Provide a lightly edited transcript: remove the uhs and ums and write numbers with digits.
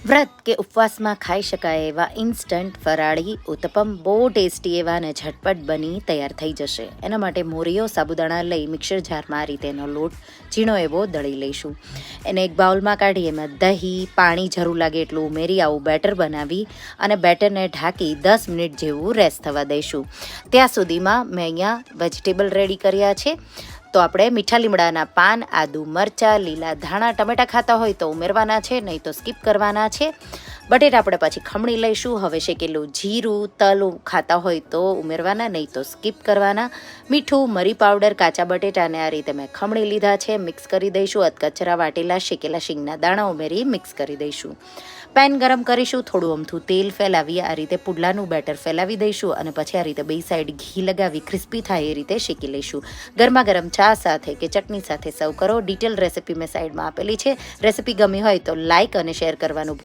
વ્રત કે ઉપવાસમાં ખાઈ શકાય એવા ઇન્સ્ટન્ટ ફરાળી ઉત્તપમ બહુ ટેસ્ટી એવા અને ઝટપટ બની તૈયાર થઈ જશે. એના માટે મોરીઓ સાબુદાણા લઈ મિક્સર જારમાં આ રીતે એનો લોટ ઝીણો એવો દળી લઈશું. એને એક બાઉલમાં કાઢી એમાં દહીં, પાણી જરૂર લાગે એટલું ઉમેરી આવું બેટર બનાવી અને બેટરને ઢાંકી 10 મિનિટ જેવું રેસ્ટ થવા દઈશું. ત્યાં સુધીમાં મેં અહીંયા વેજીટેબલ રેડી કર્યા છે. તો આપણે મીઠા લીમડાના પાન, આદુ, મરચાં, લીલા ધાણા, ટમેટાં ખાતા હોય તો ઉમેરવાના છે, નહીં તો સ્કીપ કરવાના છે. બટેટા આપણે પછી ખમણી લઈશું. હવે શેકેલું જીરું, તલ ખાતા હોય તો ઉમેરવાના, નહીં તો સ્કીપ કરવાના. મીઠું, મરી પાવડર, કાચા બટેટાને આ રીતે મેં ખમણી લીધા છે. મિક્સ કરી દઈશું. અધકચરા વાટેલા શેકેલા શીંગના દાણા ઉમેરી મિક્સ કરી દઈશું. પેન ગરમ કરીશું. થોડું અમથું તેલ ફેલાવી આ રીતે પુડલાનું બેટર ફેલાવી દઈશું અને પછી આ રીતે બે સાઈડ ઘી લગાવી ક્રિસ્પી થાય એ રીતે શેકી લઈશું. ગરમા ગરમ ચા સાથે કે ચટણી સાથે સર્વ કરો. ડિટેલ રેસિપી મેં સાઈડમાં આપેલી છે. રેસિપી ગમી હોય તો લાઇક અને શેર કરવાનું